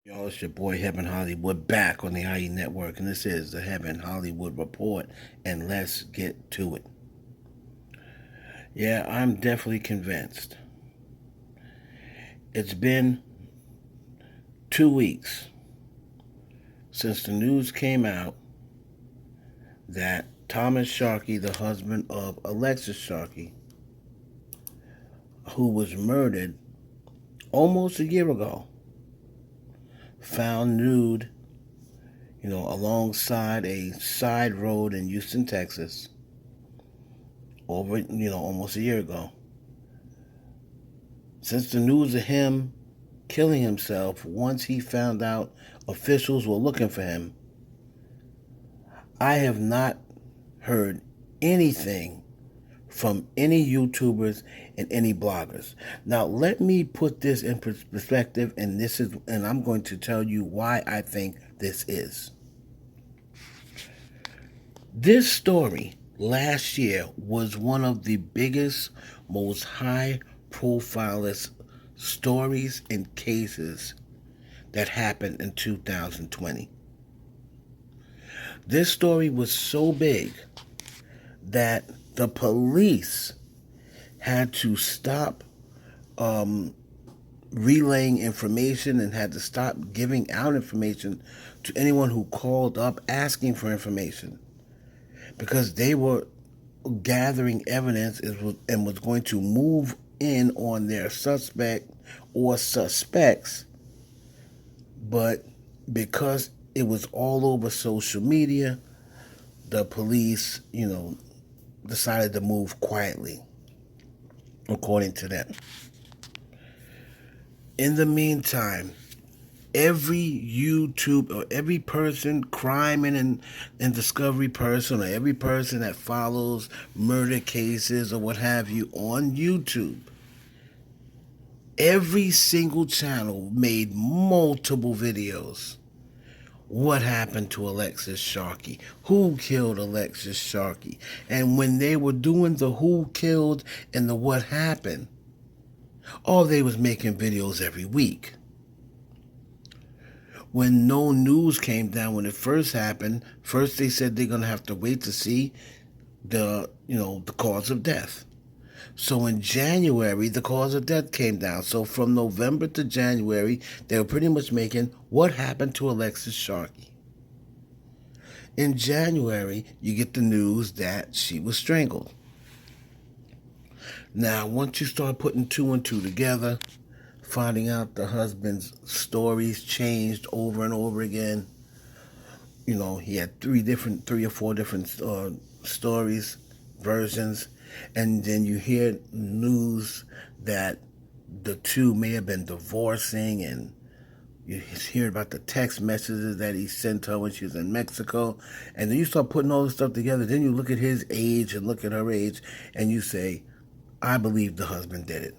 Y'all, it's your boy Heaven Hollywood back on the IE Network, and this is the Heaven Hollywood Report, and let's get to it. Yeah, I'm definitely convinced. It's been 2 weeks since the news came out that Thomas Sharkey, the husband of Alexis Sharkey, who was murdered almost a year ago, found nude, alongside a side road in Houston, Texas, almost a year ago. Since the news of him killing himself, once he found out officials were looking for him, I have not heard anything from any YouTubers and any bloggers. Now, let me put this in perspective, and I'm going to tell you why I think this is. This story last year was one of the biggest, most high-profile stories and cases that happened in 2020. This story was so big that the police had to stop relaying information and had to stop giving out information to anyone who called up asking for information, because they were gathering evidence and was going to move in on their suspect or suspects. But because it was all over social media, the police, decided to move quietly, according to them. In the meantime, every YouTube or every person, crime and discovery person, or every person that follows murder cases or what have you on YouTube, every single channel made multiple videos. What happened to Alexis Sharkey? Who killed Alexis Sharkey? And when they were doing the who killed and the what happened, they was making videos every week. When no news came down when it first happened, first they said they're going to have to wait to see the cause of death. So in January, the cause of death came down. So from November to January, they were pretty much making what happened to Alexis Sharkey. In January, you get the news that she was strangled. Now, once you start putting two and two together, finding out the husband's stories changed over and over again. He had three or four different stories, versions, and then you hear news that the two may have been divorcing, and you hear about the text messages that he sent her when she was in Mexico, and then you start putting all this stuff together. Then you look at his age and look at her age, and you say, I believe the husband did it.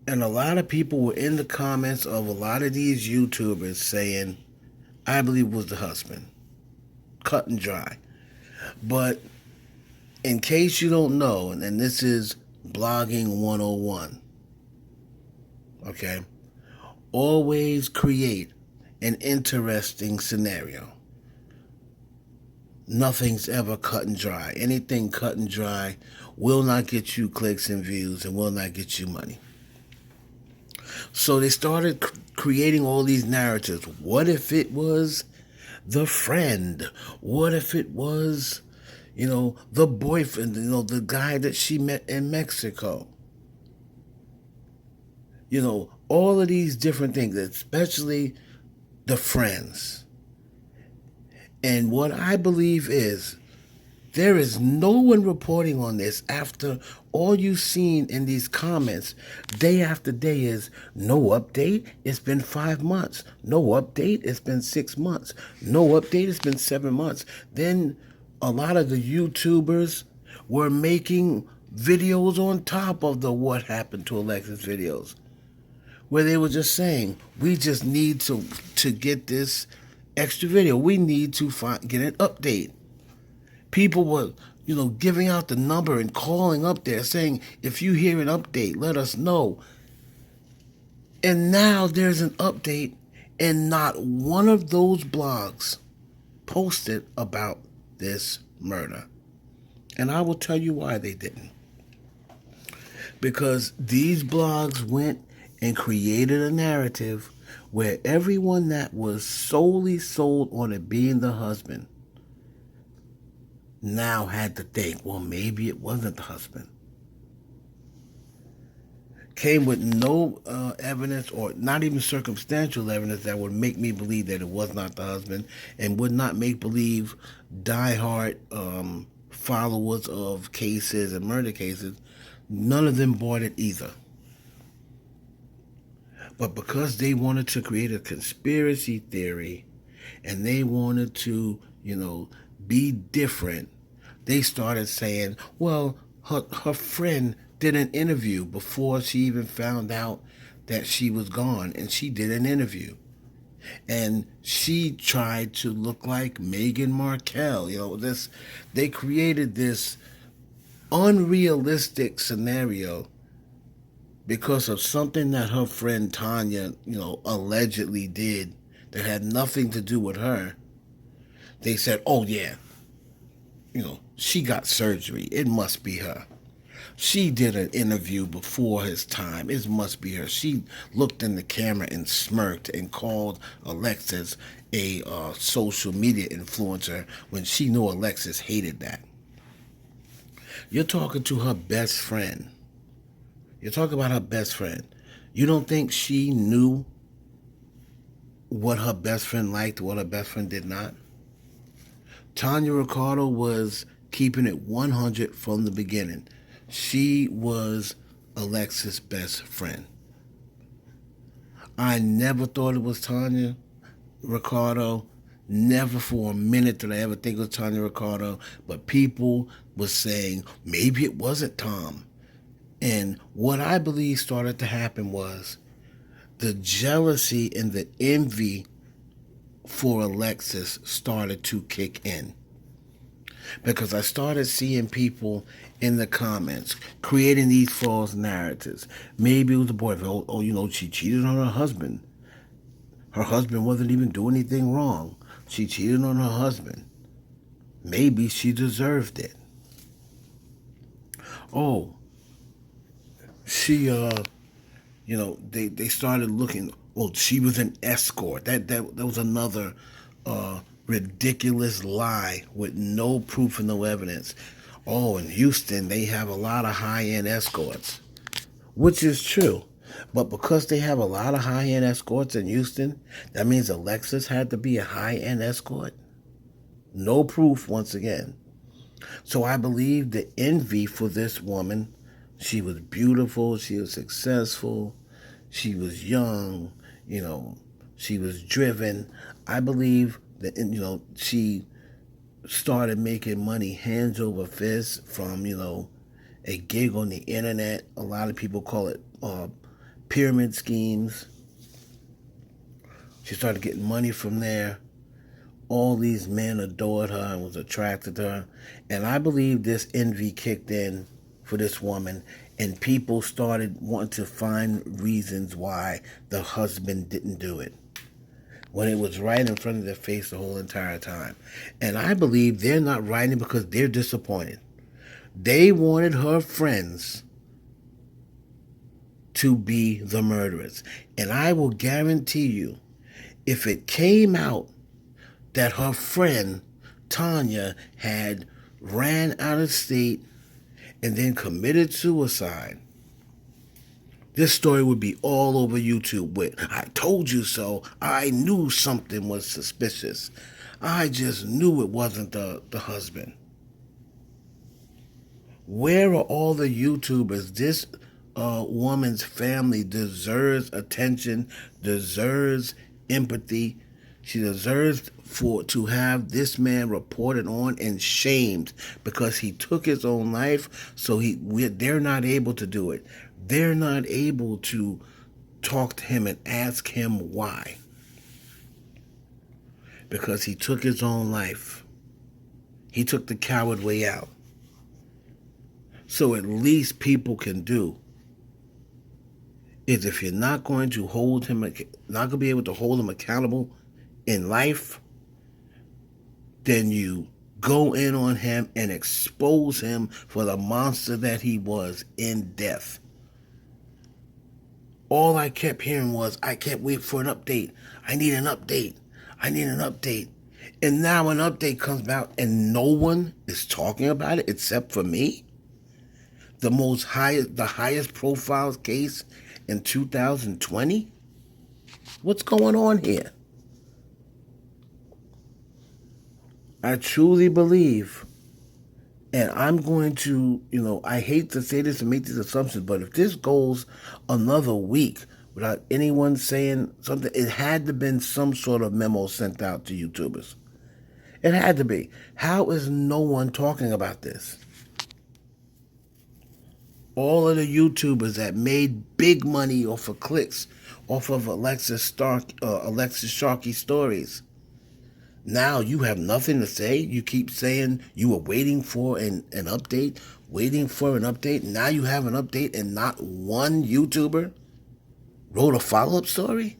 And a lot of people were in the comments of a lot of these YouTubers saying, I believe it was the husband. Cut and dry. But in case you don't know, and this is blogging 101, okay? Always create an interesting scenario. Nothing's ever cut and dry. Anything cut and dry will not get you clicks and views and will not get you money. So they started creating all these narratives. What if it was the friend? What if it was, the boyfriend, the guy that she met in Mexico? All of these different things, especially the friends. And what I believe is, there is no one reporting on this after all you've seen in these comments day after day is no update. It's been 5 months. No update. It's been 6 months. No update. It's been 7 months. Then a lot of the YouTubers were making videos on top of the what happened to Alexis videos, where they were just saying, we just need to get this extra video. We need to get an update. People were, giving out the number and calling up there saying, if you hear an update, let us know. And now there's an update, and not one of those blogs posted about this murder. And I will tell you why they didn't. Because these blogs went and created a narrative where everyone that was solely sold on it being the husband now had to think, well, maybe it wasn't the husband. Came with no evidence, or not even circumstantial evidence, that would make me believe that it was not the husband, and would not make believe diehard followers of cases and murder cases. None of them bought it either. But because they wanted to create a conspiracy theory, and they wanted to, be different, they started saying, well, her friend did an interview before she even found out that she was gone, and she did an interview. And she tried to look like Meghan Markle. They created this unrealistic scenario because of something that her friend Tanya, allegedly did that had nothing to do with her. They said, oh yeah, she got surgery. It must be her. She did an interview before his time. It must be her. She looked in the camera and smirked and called Alexis a social media influencer when she knew Alexis hated that. You're talking to her best friend. You're talking about her best friend. You don't think she knew what her best friend liked, what her best friend did not? Tanya Ricardo was keeping it 100 from the beginning. She was Alexis' best friend. I never thought it was Tanya Ricardo. Never for a minute did I ever think it was Tanya Ricardo. But people were saying maybe it wasn't Tom. And what I believe started to happen was the jealousy and the envy for Alexis started to kick in. Because I started seeing people in the comments creating these false narratives. Maybe it was the boyfriend. She cheated on her husband. Her husband wasn't even doing anything wrong. She cheated on her husband. Maybe she deserved it. Oh, she, they started looking. Well, she was an escort. That was another ridiculous lie with no proof and no evidence. Oh, in Houston, they have a lot of high-end escorts, which is true. But because they have a lot of high-end escorts in Houston, that means Alexis had to be a high-end escort? No proof, once again. So I believe the envy for this woman, she was beautiful, she was successful, she was young, she was driven. I believe that, she started making money hands over fist from, a gig on the internet. A lot of people call it pyramid schemes. She started getting money from there. All these men adored her and was attracted to her. And I believe this envy kicked in for this woman, and people started wanting to find reasons why the husband didn't do it, when it was right in front of their face the whole entire time. And I believe they're not writing because they're disappointed. They wanted her friends to be the murderers. And I will guarantee you, if it came out that her friend Tanya had ran out of state and then committed suicide, this story would be all over YouTube with, I told you so, I knew something was suspicious, I just knew it wasn't the husband. Where are all the YouTubers? This woman's family deserves attention, deserves empathy. She deserves to have this man reported on and shamed because he took his own life. So they're not able to do it. They're not able to talk to him and ask him why. Because he took his own life. He took the coward way out. So at least people can do is if you're not going to hold him, not going to be able to hold him accountable in life, then you go in on him and expose him for the monster that he was in death. All I kept hearing was, I kept waiting for an update. I need an update. I need an update. And now an update comes out and no one is talking about it except for me. The highest profile case in 2020? What's going on here? I truly believe, and I'm going to, I hate to say this and make these assumptions, but if this goes another week without anyone saying something, it had to have been some sort of memo sent out to YouTubers. It had to be. How is no one talking about this? All of the YouTubers that made big money off of clicks, off of Alexis Sharkey stories. Now you have nothing to say. You keep saying you were waiting for an update, waiting for an update. Now you have an update and not one YouTuber wrote a follow-up story?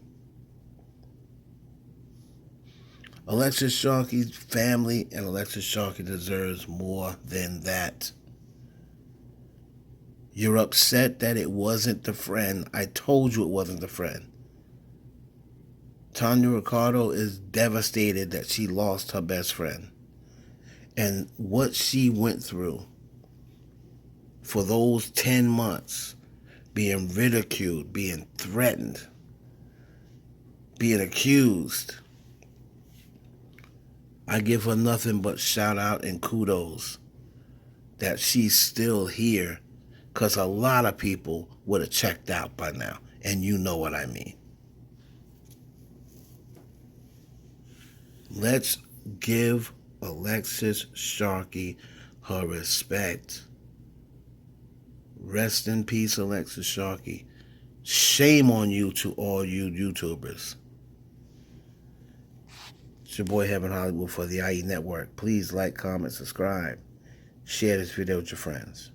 Alexis Sharkey's family and Alexis Sharkey deserves more than that. You're upset that it wasn't the friend. I told you it wasn't the friend. Tanya Ricardo is devastated that she lost her best friend. And what she went through for those 10 months, being ridiculed, being threatened, being accused. I give her nothing but shout out and kudos that she's still here, because a lot of people would have checked out by now, and you know what I mean. Let's give Alexis Sharkey her respect. Rest in peace, Alexis Sharkey. Shame on you to all you YouTubers. It's your boy Heaven Hollywood for the IE Network. Please like, comment, subscribe. Share this video with your friends.